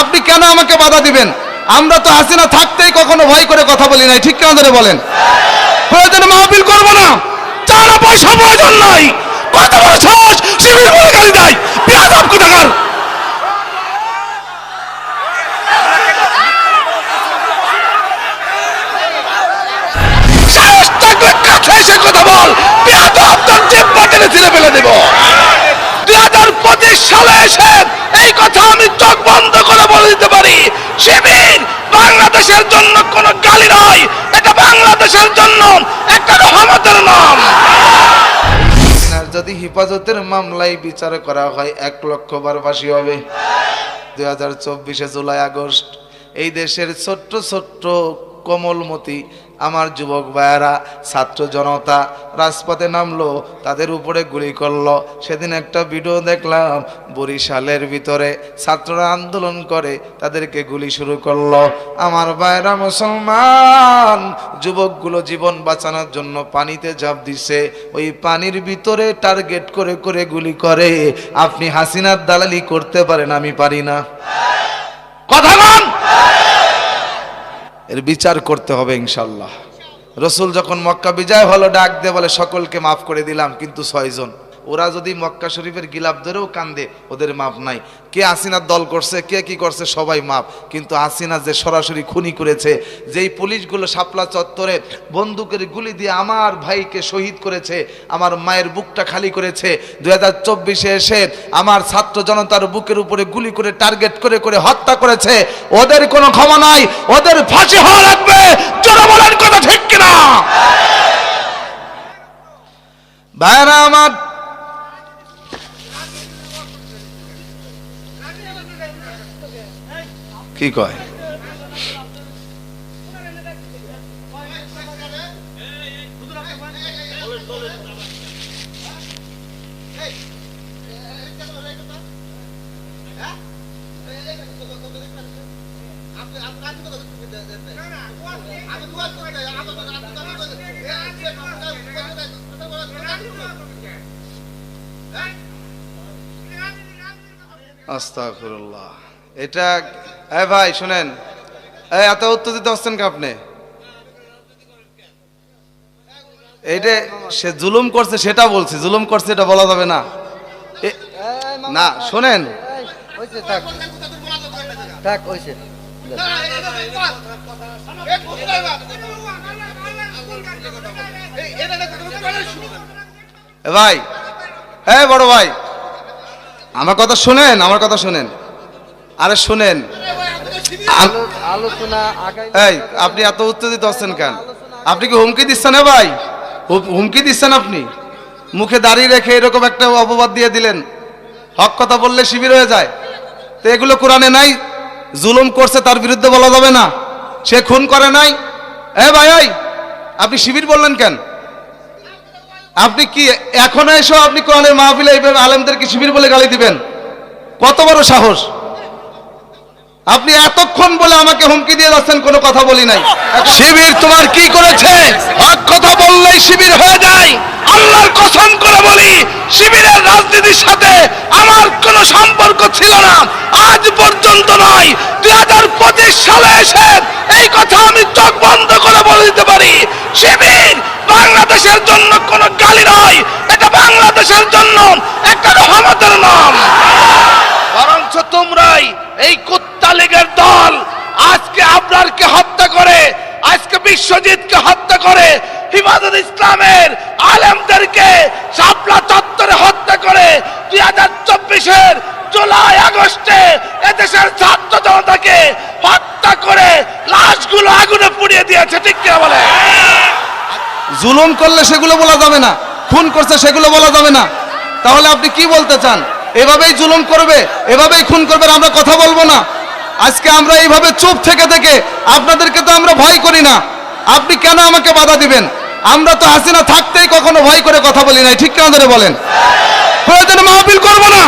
আপনি কেন আমাকে বাধা দিবেন? আমরা তো হাসিনা থাকতেই কখনো ভয় করে কথা বলি নাই, ঠিক কেন ধরে বলেন? প্রয়োজনে মাহফিল করবো না, টাকা পয়সা প্রয়োজন নাই, কত বড় সাহস শিবির বলে গালি দেয়, বেয়াদব কোথাকার। সাহস থাকলে কাছে এসে কথা বল, বেয়াদব তোর জিহ্বা টেনে ছিঁড়ে ফেলে দেব। 2025 সালে এসে এই কথা আমি চোখ বন্ধ করে বলে দিতে পারি, শিবির বাংলাদেশের জন্য কোনো গালি নয়, এটা বাংলাদেশের জন্য একটা রহমতের নাম। যদি হেফাজতের মামলায় বিচার করা হয় 1 লক্ষ বার ফাঁসি হবে। 2024 জুলাই আগস্ট এই দেশের ছোট্ট ছোট্ট কোমলমতি আমার যুবক ভাইয়েরা, ছাত্র জনতা রাজপথে নামলো, তাদের উপরে গুলি করলো। সেদিন একটা ভিডিও দেখলাম, বরিশালের ভিতরে ছাত্ররা আন্দোলন করে তাদেরকে গুলি শুরু করলো। আমার ভাইয়েরা মুসলমান, যুবকগুলো জীবন বাঁচানোর জন্য পানিতে ঝাঁপ দিছে, ওই পানির ভিতরে টার্গেট করে করে গুলি করে। আপনি হাসিনার দালালি করতে পারেন, আমি পারি না। কথা বল, এর বিচার করতে হবে ইনশাল্লাহ। রসুল যখন মক্কা বিজয় হলো ডাক দিয়ে বলে সকলকে মাফ করে দিলাম, কিন্তু 6 জন। ওরা যদি মক্কা শরীফের গিলাপ ধরেও কান্দে, ওদের মাপ নাই। কে হাসিনার দল করছে, কে কি করছে, সবাই মাপ। কিন্তু হাসিনা যে সরাসরি খুনি করেছে, যেই পুলিশগুলো শাপলা চত্বরে বন্দুকের গুলি দিয়ে আমার ভাইকে শহীদ করেছে, আমার মায়ের বুকটা খালি করেছে, 2024 এসে আমার ছাত্র জনতার বুকের উপরে গুলি করে টার্গেট করে করে হত্যা করেছে, ওদের কোনো ক্ষমা নাই, ওদের ফাঁসি হওয়া লাগবে। জোরে বলেন কথা ঠিক কিনা? ভাইরা আমার, কি কয়? আস্তাগফিরুল্লাহ। এটা ভাই শুনেন, এত উত্তেজিত হচ্ছেন কি আপনি? এইটা সে জুলুম করছে সেটা বলছি, জুলুম করছে এটা বলা যাবে না। না শুনেন, ভাই, বড় ভাই, আমার কথা শুনেন, আমার কথা শুনেন। আরে শুনেন, আপনি এত উত্তেজিত হচ্ছেন কেন? আপনি কি হুমকি দিচ্ছেন? ভাই হুমকি দিচ্ছেন আপনি, মুখে দাঁড়িয়ে রেখে এরকম একটা অপবাদ দিয়ে দিলেন। হক কথা বললে শিবির হয়ে যায়, তো এগুলো কোরআনে নাই। জুলুম করছে তার বিরুদ্ধে বলা যাবে না, সে খুন করে নাই। ভাই আপনি শিবির বললেন কেন? আপনি কি এখন এসো আপনি কোরআনের মাহফিলে এইভাবে আলেমদেরকে শিবির বলে গালি দিবেন? কত বড় সাহস! আপনি এতক্ষণ বলে আমাকে হুমকি দিয়ে যাচ্ছেন, কোনো কথা বলি নাই। শিবির তোমার কি করেছে? হক কথা বললেই শিবির হয়ে যায়। আল্লাহর কসম করে বলি, শিবিরের রাজনীতির সাথে আমার কোনো সম্পর্ক ছিল না, আজ পর্যন্ত নয়। 2025 সালে এসে এই কথা আমি চোখ বন্ধ করে বলে দিতে পারি, শিবির বাংলাদেশের জন্য কোনো গালি নয়, এটা বাংলাদেশের জন্য একটা রহমতের নাম। বরঞ্চ তোমরাই এই কুত্তা লীগের দল আজকে আবরারকে হত্যা করে, আজকে বিশ্বজিৎকে হত্যা করে, হেফাজত ইসলামের আলেমদেরকে শাপলা চত্বরে হত্যা করে, 2024 জুলাই আগস্টে এদেশের ছাত্র জনতাকে হত্যা করে লাশগুলো আগুনে পুড়িয়ে দিয়েছে, ঠিক কি বলে? জুলুম করলে সেগুলো বলা যাবে না, খুন করছে সেগুলো বলা যাবে না। তাহলে আপনি কি বলতে চান? এভাবেই জুলুম করবে, এভাবেই খুন করবে, আমরা কথা বলবো না? আজকে আমরা এইভাবে চুপ থেকে থেকে আপনাদেরকে তো আমরা ভয় করি না, আপনি কেন আমাকে বাধা দিবেন? আমরা তো হাসিনা থাকতেই কখনো ভয় করে কথা বলি নাই, ঠিক কেন ধরে বলেন? প্রয়োজনে মাহফিল করবো না,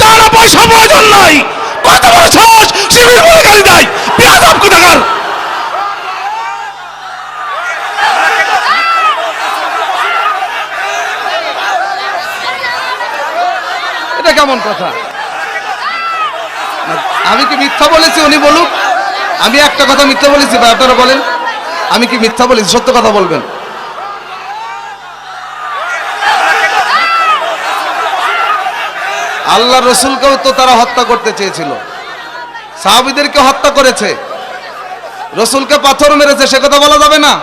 টাকা পয়সা প্রয়োজন নাই, কত বড় সাহস শিবির বলে গালি দেয়, বেয়াদব কোথাকার। এটা কেমন কথা? আমি কি মিথ্যা বলেছি? উনি বলুক। আমি একটা কথা মিথ্যা বলেছি ভাই? আপনারা বলেন, আমি কি মিথ্যা বলেছি? সত্য কথা বলবেন। আল্লাহ রসুলকেও তো তারা হত্যা করতে চেয়েছিল, সাহাবীদেরকে হত্যা করেছে, রসুলকে পাথর মেরেছে, সে কথা বলা যাবে না?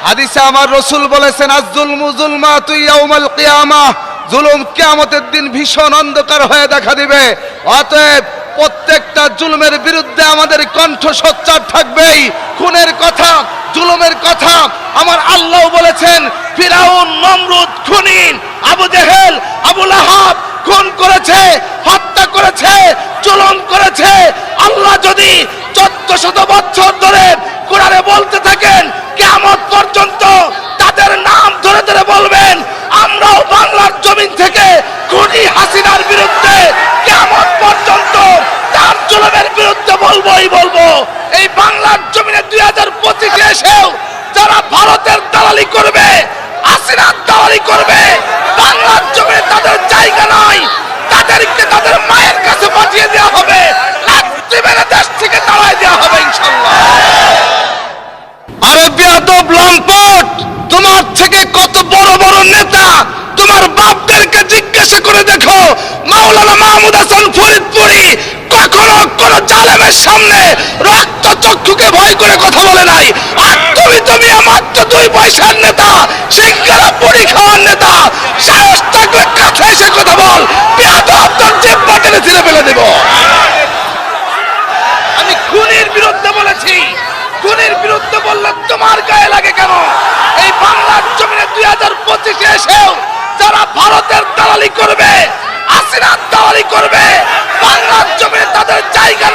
হাদিসে আমার রসুল বলেছেন, আজ-জুলমু যুলমাতু ইয়াউমাল কিয়ামাহ, জুলুম কিয়ামতের দিন ভীষণ অন্ধকার হয়ে দেখা দিবে। অতএব প্রত্যেকটা জুলুমের বিরুদ্ধে আমাদের কণ্ঠ সোচ্চার থাকবেই। খুনের কথা, জুলুমের কথা আমার আল্লাহ বলেছেন, ফিরাউন, নমরুদ খুনি, আবু জেহেল, আবু লাহাব খুন করেছে, হত্যা করেছে, জুলুম করেছে। আল্লাহ যদি 1400 বছর ধরে কোরআনে বলতে থাকেন, কিয়ামত পর্যন্ত তাদের নাম ধরে ধরে বলবেন, আমরাও বাংলার জমিন থেকে খুনি হাসিনার বিরুদ্ধে কিয়ামত পর্যন্ত তার জুলুমের বিরুদ্ধে বলবোই বলবো। এই বাংলার জমিনে 2025 এসেও যারা ভারতের দালালি করবে, হাসিনার দালালি করবে, বাংলার জমিনে তাদের জায়গা নাই, তাদেরকে তাদের মায়ের কাছে পাঠিয়ে দেওয়া হবে, লাথি মেরে দেশ থেকে তাড়াই দেওয়া হবে ইনশাআল্লাহ। আরে বেয়াদব লম্পট, তোমার থেকে কত বড় বড় নেতা, তোমার বাপদেরকে জিজ্ঞাসা করে দেখো, মাওলানা মাহমুদ হাসান ফরিদপুরি কখনো কোন জালেমের সামনে রক্ত চক্ষুকে ভয় করে কথা বলে নাই। আর তুমি মাত্র 2 পয়সার নেতা, সিঙ্গারা পুরি খাওয়ার নেতা, সাহস থাকলে কাছে এসে কথা বল, বেয়াদব তোর জিভ বাটেনে ছিঁড়ে ফেলে দেব। আমি খুনির বিরুদ্ধে বলেছি, খুনির বিরুদ্ধে বললে তোমার গায়ে লাগে কেন? এই বাংলার জমিনে 2025 এসেও যারা ভারতের দালালি করবে, হাসিনার দালালি করবে, বাংলার জমিনে তাদের জায়গা